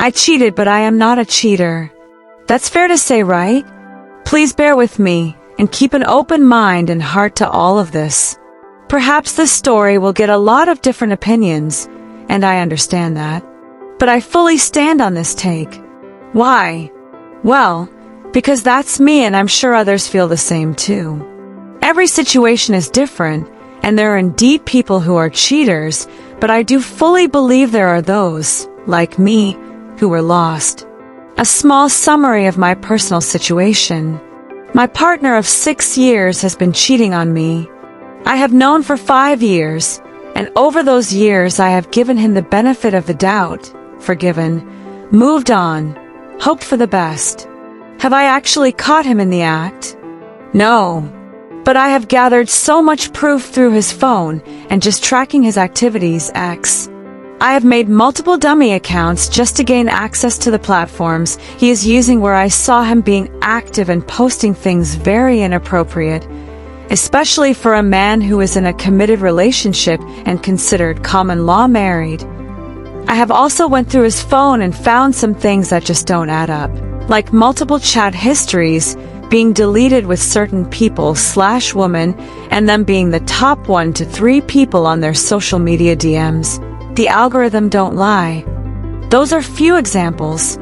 I cheated, but I am not a cheater. That's fair to say, right? Please bear with me and keep an open mind and heart to all of this. Perhaps this story will get a lot of different opinions, and I understand that. But I fully stand on this take. Why? Well, because that's me, and I'm sure others feel the same too. Every situation is different, and there are indeed people who are cheaters, but I do fully believe there are those, like me, who were lost. A small summary of my personal situation. My partner of 6 years has been cheating on me. I have known for 5 years, and over those years I have given him the benefit of the doubt, forgiven, moved on, hoped for the best. Have I actually caught him in the act? No. But I have gathered so much proof through his phone and just tracking his activities. I have made multiple dummy accounts just to gain access to the platforms he is using, where I saw him being active and posting things very inappropriate, especially for a man who is in a committed relationship and considered common law married. I have also went through his phone and found some things that just don't add up, like multiple chat histories being deleted with certain people/women, and them being the top 1 to 3 people on their social media DMs. The algorithm don't lie. Those are few examples.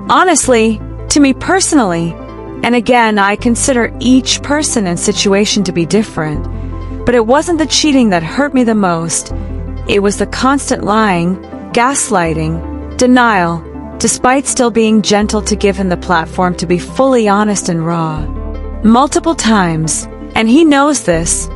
Honestly, to me personally, and again, I consider each person and situation to be different, but it wasn't the cheating that hurt me the most. It was the constant lying, gaslighting, denial, despite still being gentle to give him the platform to be fully honest and raw. Multiple times, and he knows this,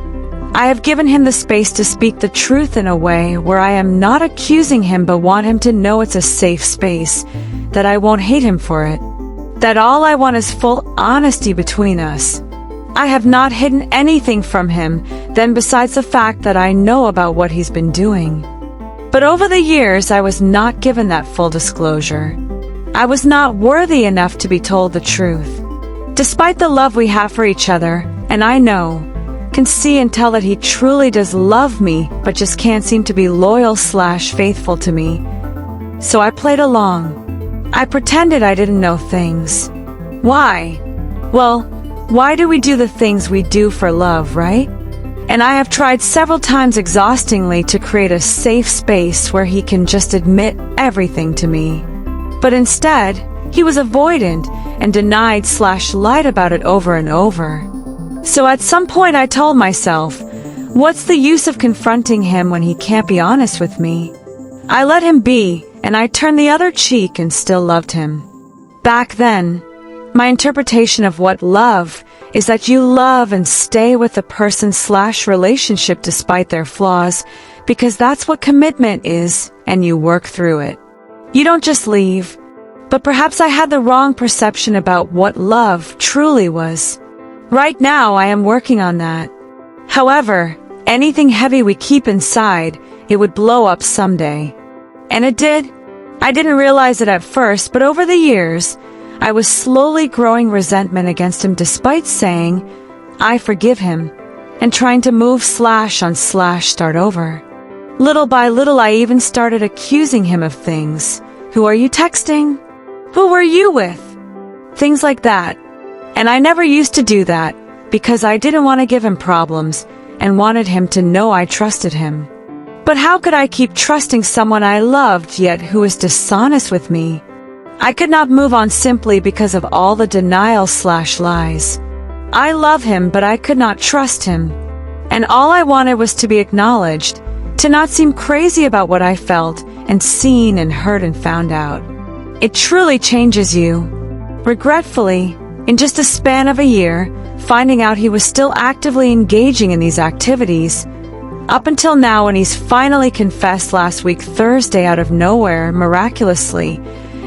I have given him the space to speak the truth in a way where I am not accusing him but want him to know it's a safe space, that I won't hate him for it, that all I want is full honesty between us. I have not hidden anything from him then besides the fact that I know about what he's been doing. But over the years I was not given that full disclosure. I was not worthy enough to be told the truth. Despite the love we have for each other, and I know, can see and tell that he truly does love me, but just can't seem to be loyal/faithful to me. So I played along. I pretended I didn't know things. Why? Well, why do we do the things we do for love, right? And I have tried several times exhaustingly to create a safe space where he can just admit everything to me. But instead, he was avoidant and denied/lied about it over and over. So at some point I told myself, what's the use of confronting him when he can't be honest with me? I let him be, and I turned the other cheek and still loved him. Back then, my interpretation of what love is that you love and stay with the person/relationship despite their flaws, because that's what commitment is, and you work through it. You don't just leave. But perhaps I had the wrong perception about what love truly was. Right now, I am working on that. However, anything heavy we keep inside, it would blow up someday. And it did. I didn't realize it at first, but over the years, I was slowly growing resentment against him despite saying, I forgive him, and trying to move /on/start over. Little by little, I even started accusing him of things. Who are you texting? Who were you with? Things like that. And I never used to do that, because I didn't want to give him problems, and wanted him to know I trusted him. But how could I keep trusting someone I loved yet who is dishonest with me? I could not move on simply because of all the denial/lies. I love him, but I could not trust him. And all I wanted was to be acknowledged, to not seem crazy about what I felt, and seen and heard and found out. It truly changes you. Regretfully, in just a span of a year, finding out he was still actively engaging in these activities, up until now when he's finally confessed last week Thursday out of nowhere, miraculously,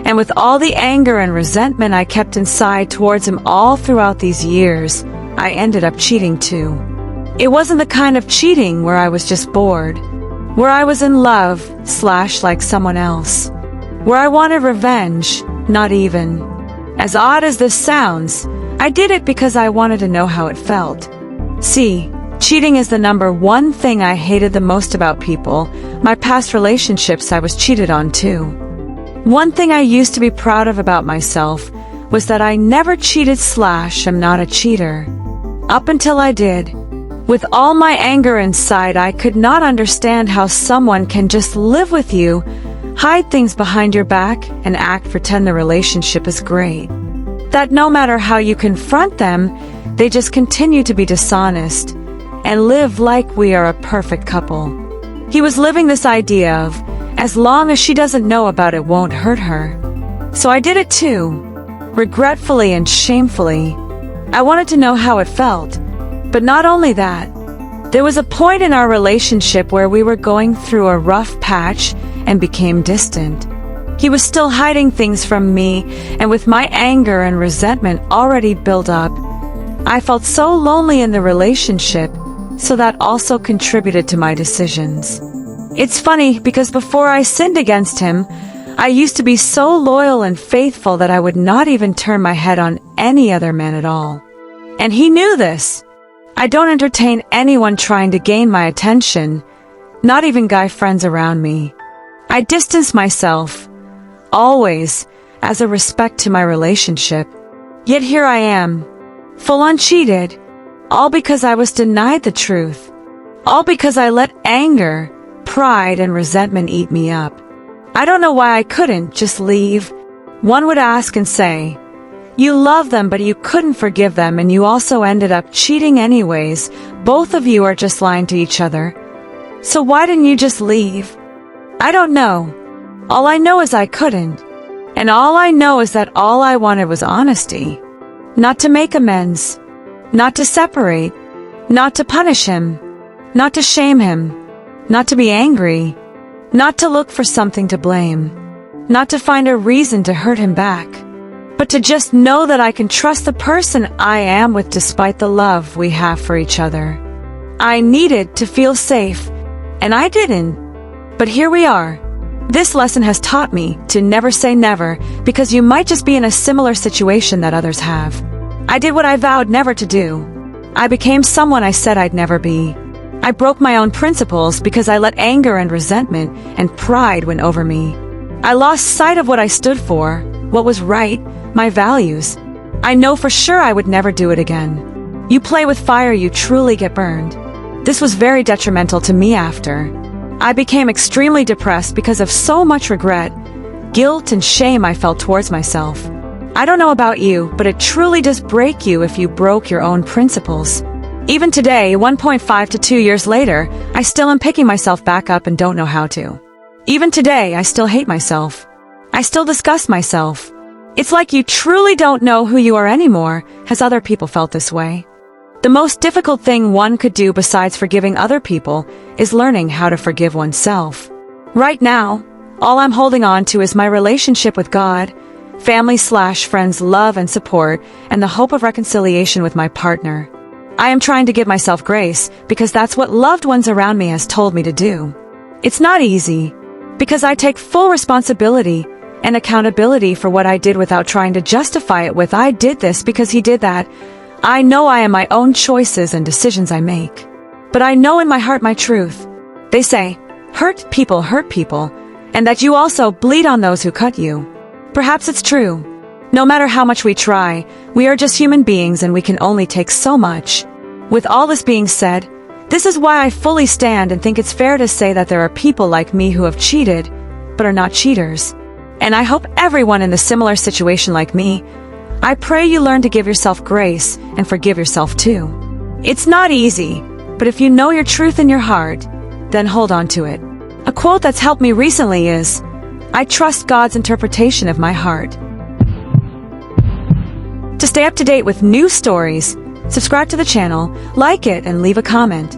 and with all the anger and resentment I kept inside towards him all throughout these years, I ended up cheating too. It wasn't the kind of cheating where I was just bored, where I was in love/like someone else, where I wanted revenge, not even. As odd as this sounds, I did it because I wanted to know how it felt. See, cheating is the #1 thing I hated the most about people. My past relationships, I was cheated on too. One thing I used to be proud of about myself was that I never cheated / am not a cheater. Up until I did. With all my anger inside, I could not understand how someone can just live with you, hide things behind your back, and pretend the relationship is great. That no matter how you confront them, they just continue to be dishonest and live like we are a perfect couple. He was living this idea of, as long as she doesn't know about it, won't hurt her. So I did it too, regretfully and shamefully. I wanted to know how it felt. But not only that, there was a point in our relationship where we were going through a rough patch and became distant. He was still hiding things from me, and with my anger and resentment already built up, I felt so lonely in the relationship, so that also contributed to my decisions. It's funny because before I sinned against him, I used to be so loyal and faithful that I would not even turn my head on any other man at all. And he knew this. I don't entertain anyone trying to gain my attention, not even guy friends around me. I distance myself, always, as a respect to my relationship. Yet here I am, full-on cheated, all because I was denied the truth, all because I let anger, pride, and resentment eat me up. I don't know why I couldn't just leave. One would ask and say, you love them, but you couldn't forgive them, and you also ended up cheating anyways. Both of you are just lying to each other. So why didn't you just leave? I don't know. All I know is I couldn't. And all I know is that all I wanted was honesty. Not to make amends. Not to separate. Not to punish him. Not to shame him. Not to be angry. Not to look for something to blame. Not to find a reason to hurt him back. But to just know that I can trust the person I am with despite the love we have for each other. I needed to feel safe, and I didn't. But here we are. This lesson has taught me to never say never, because you might just be in a similar situation that others have. I did what I vowed never to do. I became someone I said I'd never be. I broke my own principles because I let anger and resentment and pride win over me. I lost sight of what I stood for, what was right, my values. I know for sure I would never do it again. You play with fire, you truly get burned. This was very detrimental to me after. I became extremely depressed because of so much regret, guilt, and shame I felt towards myself. I don't know about you, but it truly does break you if you broke your own principles. Even today, 1.5 to 2 years later, I still am picking myself back up and don't know how to. Even today, I still hate myself. I still disgust myself. It's like you truly don't know who you are anymore. Has other people felt this way? The most difficult thing one could do besides forgiving other people is learning how to forgive oneself. Right now, all I'm holding on to is my relationship with God, family / friends' love and support, and the hope of reconciliation with my partner. I am trying to give myself grace because that's what loved ones around me has told me to do. It's not easy, because I take full responsibility and accountability for what I did without trying to justify it with I did this because he did that. I know I am my own choices and decisions I make. But I know in my heart my truth. They say, hurt people, and that you also bleed on those who cut you. Perhaps it's true. No matter how much we try, we are just human beings and we can only take so much. With all this being said, this is why I fully stand and think it's fair to say that there are people like me who have cheated, but are not cheaters. And I hope everyone in the similar situation like me, I pray you learn to give yourself grace and forgive yourself too. It's not easy, but if you know your truth in your heart, then hold on to it. A quote that's helped me recently is, I trust God's interpretation of my heart. To stay up to date with new stories, subscribe to the channel, like it, and leave a comment.